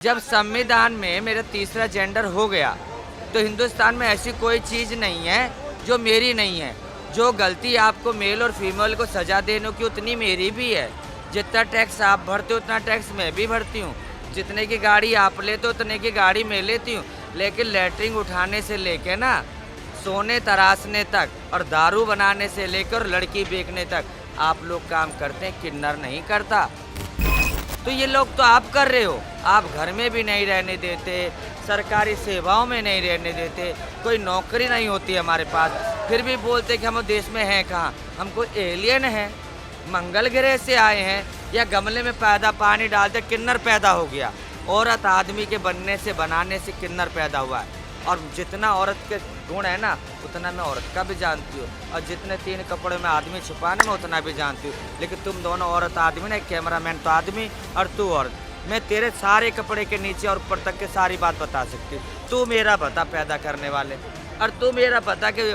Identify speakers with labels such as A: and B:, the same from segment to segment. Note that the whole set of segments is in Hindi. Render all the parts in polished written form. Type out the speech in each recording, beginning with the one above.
A: जब संविधान में मेरा तीसरा जेंडर हो गया तो हिंदुस्तान में ऐसी कोई चीज़ नहीं है जो मेरी नहीं है। जो गलती आपको मेल और फीमेल को सजा देने की उतनी मेरी भी है। जितना टैक्स आप भरते हो उतना टैक्स मैं भी भरती हूँ। जितने की गाड़ी आप लेते हो उतने की गाड़ी मैं लेती हूँ। लेकिन लैट्रिन उठाने से लेके ना सोने तराशने तक और दारू बनाने से लेकर और लड़की बेचने तक आप लोग काम करते हैं, किन्नर नहीं करता। तो ये लोग तो आप कर रहे हो। आप घर में भी नहीं रहने देते, सरकारी सेवाओं में नहीं रहने देते, कोई नौकरी नहीं होती हमारे पास, फिर भी बोलते कि हम देश में हैं कहाँ। हम कोई एलियन हैं, मंगल ग्रह से आए हैं, या गमले में पैदा पानी डालते किन्नर पैदा हो गया। औरत आदमी के बनने से बनाने से किन्नर पैदा हुआ है। और जितना औरत के गुण है ना उतना मैं औरत का भी जानती हूँ, और जितने तीन कपड़े में आदमी छुपाने में उतना भी जानती हूँ। लेकिन तुम दोनों औरत आदमी ना, कैमरामैन तो आदमी और तू औरत। मैं तेरे सारे कपड़े के नीचे और ऊपर तक के सारी बात बता सकती हूँ। तू मेरा बता पैदा करने वाले, और तू मेरा बता कि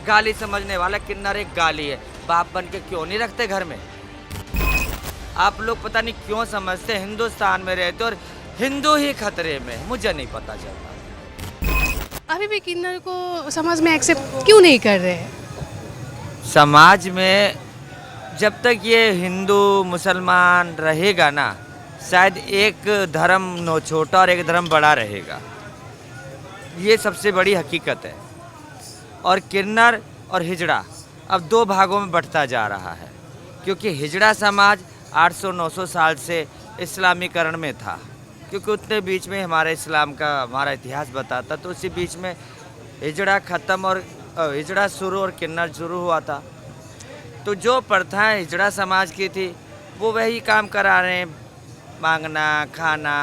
A: गाली समझने वाला। किन्नर एक गाली है। बाप बन के क्यों नहीं रखते घर में? आप लोग पता नहीं क्यों समझते हिंदुस्तान में रहते और हिंदू ही खतरे में, मुझे नहीं पता चलता।
B: अभी भी किन्नर को समाज में एक्सेप्ट क्यों नहीं कर रहे हैं?
A: समाज में जब तक ये हिंदू मुसलमान रहेगा ना, शायद एक धर्म नो छोटा और एक धर्म बड़ा रहेगा। ये सबसे बड़ी हकीकत है। और किन्नर और हिजड़ा अब दो भागों में बंटता जा रहा है, क्योंकि हिजड़ा समाज 800-900 साल से इस्लामीकरण में था, क्योंकि उतने बीच में हमारे इस्लाम का हमारा इतिहास बताता, तो उसी बीच में हिजड़ा ख़त्म और हिजड़ा शुरू और किन्नर शुरू हुआ था। तो जो प्रथाएं हिजड़ा समाज की थी वो वही काम करा रहे हैं, मांगना खाना,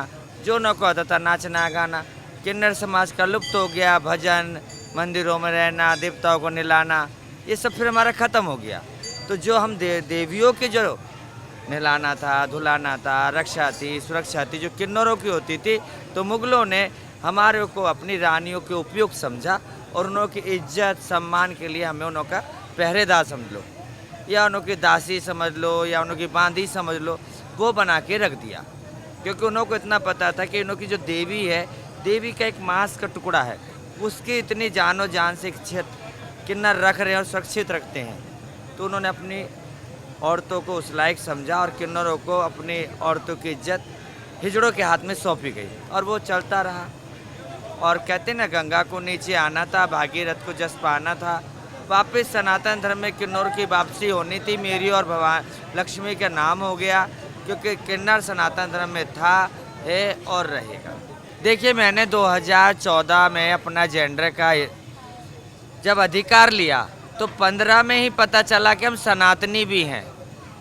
A: जो न को आता था नाचना गाना। किन्नर समाज का लुप्त हो गया, भजन मंदिरों में रहना, देवताओं को निलाना, ये सब फिर हमारा ख़त्म हो गया। तो जो हम देवियों के जो नहलाना था, धुलाना था, रक्षा थी, सुरक्षा थी, जो किन्नरों की होती थी, तो मुगलों ने हमारे को अपनी रानियों के उपयुक्त समझा और उनकी इज्जत सम्मान के लिए हमें उनका पहरेदार समझ लो, या उनकी दासी समझ लो, या उनकी बांदी समझ लो, वो बना के रख दिया। क्योंकि उनको इतना पता था कि उनकी जो देवी है, देवी का एक मांस का टुकड़ा है, उसकी इतनी जानो जान से किन्नर रख रहे हैं और सुरक्षित रखते हैं। तो उन्होंने अपनी औरतों को उस लायक समझा और किन्नरों को अपनी औरतों की इज्जत हिजड़ों के हाथ में सौंपी गई, और वो चलता रहा। और कहते ना, गंगा को नीचे आना था, भागीरथ को जस पाना था। वापस सनातन धर्म में किन्नर की वापसी होनी थी। मेरी और भगवान लक्ष्मी का नाम हो गया, क्योंकि किन्नर सनातन धर्म में था, है और रहेगा। देखिए, मैंने 2014 में अपना जेंडर का जब अधिकार लिया तो 15 में ही पता चला कि हम सनातनी भी हैं।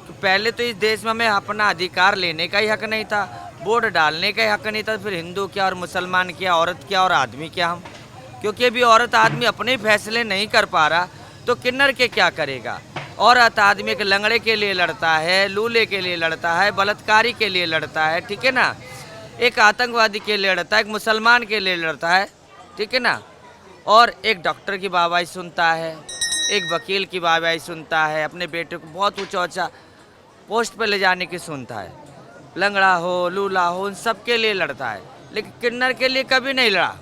A: तो पहले तो इस देश में हमें अपना अधिकार लेने का ही हक नहीं था, वोट डालने का ही हक नहीं था। फिर हिंदू क्या और मुसलमान क्या, औरत क्या और आदमी क्या हम? क्योंकि अभी औरत आदमी अपने फैसले नहीं कर पा रहा, तो किन्नर के क्या करेगा? औरत आदमी एक लंगड़े के लिए लड़ता है, लूले के लिए लड़ता है, बलात्कारी के लिए लड़ता है, ठीक है ना, एक आतंकवादी के लिए लड़ता है, एक मुसलमान के लिए लड़ता है, ठीक है ना, और एक डॉक्टर की वाहवाही सुनता है, एक वकील की वाहवाही सुनता है, अपने बेटे को बहुत ऊंचा ऊंचा पोस्ट पर ले जाने की सुनता है। लंगड़ा हो, लूला हो, उन सब के लिए लड़ता है, लेकिन किन्नर के लिए कभी नहीं लड़ा।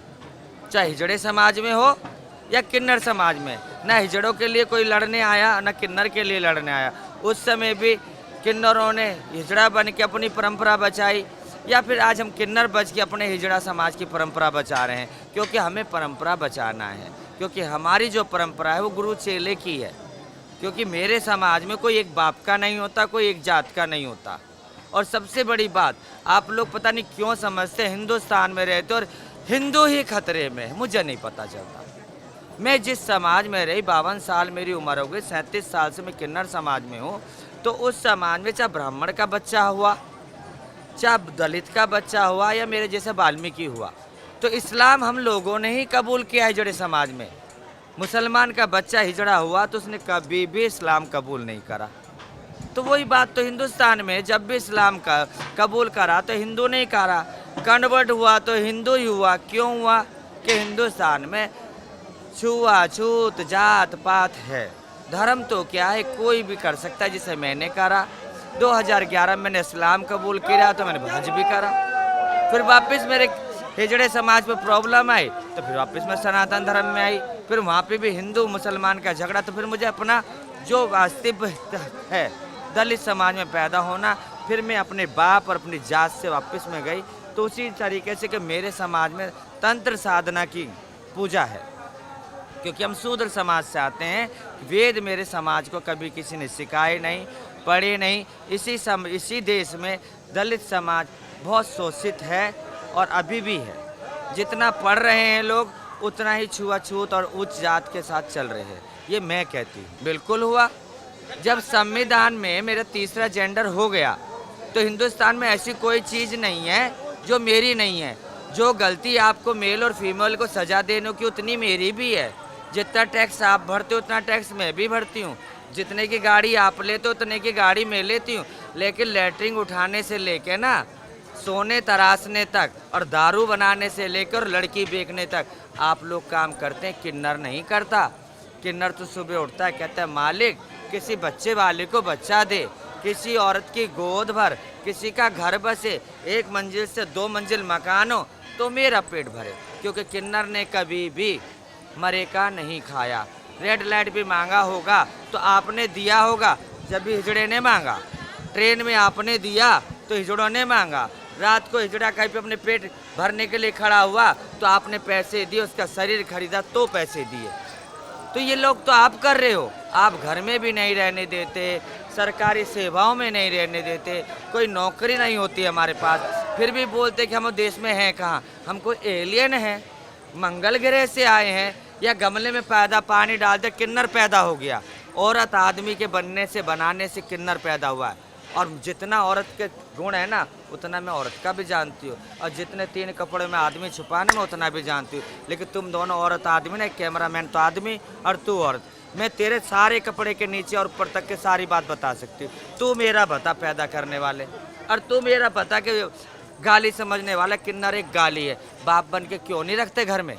A: चाहे हिजड़े समाज में हो या किन्नर समाज में, ना हिजड़ों के लिए कोई लड़ने आया, ना किन्नर के लिए लड़ने आया। उस समय भी किन्नरों ने हिजड़ा बन के अपनी परंपरा बचाई, या फिर आज हम किन्नर बच के अपने हिजड़ा समाज की परंपरा बचा रहे हैं, क्योंकि हमें परंपरा बचाना है। क्योंकि हमारी जो परंपरा है वो गुरु चेले की है। क्योंकि मेरे समाज में कोई एक बाप का नहीं होता, कोई एक जात का नहीं होता। और सबसे बड़ी बात, आप लोग पता नहीं क्यों समझते हिंदुस्तान में रहते और हिंदू ही खतरे में, मुझे नहीं पता चलता। मैं जिस समाज में रही, 52 साल मेरी उम्र हो गई, 37 साल से मैं किन्नर समाज में हूँ। तो उस समाज में चाहे ब्राह्मण का बच्चा हुआ, चाहे दलित का बच्चा हुआ, या मेरे जैसे वाल्मीकि हुआ, तो इस्लाम हम लोगों ने ही कबूल किया हिजड़े समाज में। मुसलमान का बच्चा हिजड़ा हुआ तो उसने कभी भी इस्लाम कबूल नहीं करा। तो वही बात, तो हिंदुस्तान में जब भी इस्लाम का कबूल करा तो हिंदू नहीं करा, कन्वर्ट हुआ तो हिंदू ही हुआ। क्यों हुआ? कि हिंदुस्तान में छुआछूत जात पात है। धर्म तो क्या है, कोई भी कर सकता है, जिसे मैंने करा। 2011 में मैंने इस्लाम कबूल किया तो मैंने हज भी करा। फिर वापस मेरे हिजड़े समाज पे प्रॉब्लम आई तो फिर वापस मैं सनातन धर्म में आई, फिर वहाँ पे भी हिंदू मुसलमान का झगड़ा, तो फिर मुझे अपना जो अस्तित्व है दलित समाज में पैदा होना, फिर मैं अपने बाप और अपनी जात से वापस में गई। तो उसी तरीके से कि मेरे समाज में तंत्र साधना की पूजा है, क्योंकि हम शूद्र समाज से आते हैं। वेद मेरे समाज को कभी किसी ने सिखाए नहीं, पढ़े नहीं। इसी देश में दलित समाज बहुत शोषित है और अभी भी है। जितना पढ़ रहे हैं लोग उतना ही छुआछूत और उच्च जात के साथ चल रहे हैं। ये मैं कहती हूँ। बिल्कुल हुआ। जब संविधान में मेरा तीसरा जेंडर हो गया तो हिंदुस्तान में ऐसी कोई चीज़ नहीं है जो मेरी नहीं है। जो गलती आपको मेल और फीमेल को सजा देने की उतनी मेरी भी है। जितना टैक्स आप भरते हो उतना टैक्स मैं भी भरती हूँ। जितने की गाड़ी आप लेते हो उतने की गाड़ी मैं लेती हूँ। लेकिन लैट्रिन उठाने से लेके ना सोने तराशने तक और दारू बनाने से लेकर लड़की बेचने तक आप लोग काम करते हैं। किन्नर नहीं करता। किन्नर तो सुबह उठता है, कहता है मालिक किसी बच्चे वाले को बच्चा दे, किसी औरत की गोद भर, किसी का घर बसे, 1 मंजिल से 2 मंजिल मकान हो तो मेरा पेट भरे। क्योंकि किन्नर ने कभी भी मरे का नहीं खाया। रेड लाइट भी मांगा होगा तो आपने दिया होगा जब भी हिजड़े ने मांगा। ट्रेन में आपने दिया तो हिजड़ों ने मांगा। रात को हिजड़ा कहीं पे अपने पेट भरने के लिए खड़ा हुआ तो आपने पैसे दिए, उसका शरीर खरीदा तो पैसे दिए। तो ये लोग तो आप कर रहे हो। आप घर में भी नहीं रहने देते, सरकारी सेवाओं में नहीं रहने देते, कोई नौकरी नहीं होती हमारे पास, फिर भी बोलते कि हम देश में हैं कहाँ। हम कोई एलियन हैं, मंगल ग्रह से आए हैं, या गमले में पैदा पानी डाल दे किन्नर पैदा हो गया। औरत आदमी के बनने से बनाने से किन्नर पैदा हुआ है। और जितना औरत के गुण है ना उतना मैं औरत का भी जानती हूँ, और जितने 3 कपड़े में आदमी छुपाने में उतना भी जानती हूँ। लेकिन तुम दोनों औरत आदमी ना, कैमरामैन तो आदमी और तू औरत। मैं तेरे सारे कपड़े के नीचे और ऊपर तक के सारी बात बता सकती हूँ। तू मेरा बता पैदा करने वाले, और तू मेरा बता कि गाली समझने वाला। किन्नर एक गाली है। बाप बन के क्यों नहीं रखते घर में?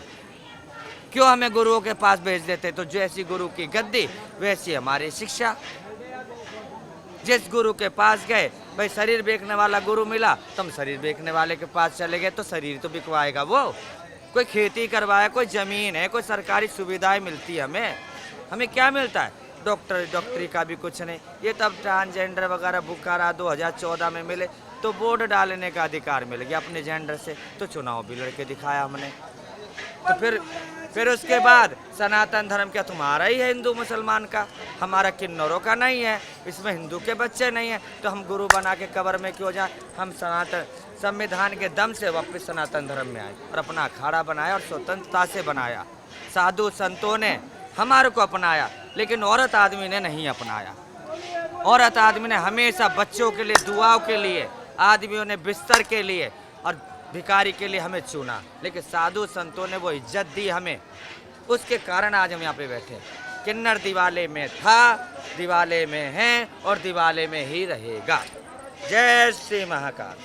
A: क्यों हमें गुरुओं के पास भेज देते? तो जैसी गुरु की गद्दी वैसी हमारी शिक्षा। जिस गुरु के पास गए, भाई शरीर बेचने वाला गुरु मिला तो हम शरीर बेचने वाले के पास चले गए, तो शरीर तो बिकवाएगा वो। कोई खेती करवाए, कोई ज़मीन है, कोई सरकारी सुविधाएं मिलती है हमें क्या मिलता है? डॉक्टरी का भी कुछ नहीं। ये तब ट्रांसजेंडर वगैरह बुखारा 2014 में मिले तो वोट डालने का अधिकार मिल गया अपने जेंडर से, तो चुनाव भी लड़के दिखाया हमने। तो फिर उसके बाद सनातन धर्म क्या तुम्हारा ही है हिंदू मुसलमान का? हमारा किन्नरों का नहीं है, इसमें हिंदू के बच्चे नहीं हैं, तो हम गुरु बना के कब्र में क्यों जाए? हम संविधान के दम से वापस सनातन धर्म में आए और अपना अखाड़ा बनाया और स्वतंत्रता से बनाया। साधु संतों ने हमारे को अपनाया, लेकिन औरत आदमी ने नहीं अपनाया। औरत आदमी ने हमेशा बच्चों के लिए, दुआओं के लिए, आदमियों ने बिस्तर के लिए और भिखारी के लिए हमें चुना। लेकिन साधु संतों ने वो इज्जत दी हमें, उसके कारण आज हम यहाँ पे बैठे। किन्नर दिवाले में था, दिवाले में है और दिवाले में ही रहेगा। जय श्री महाकाल।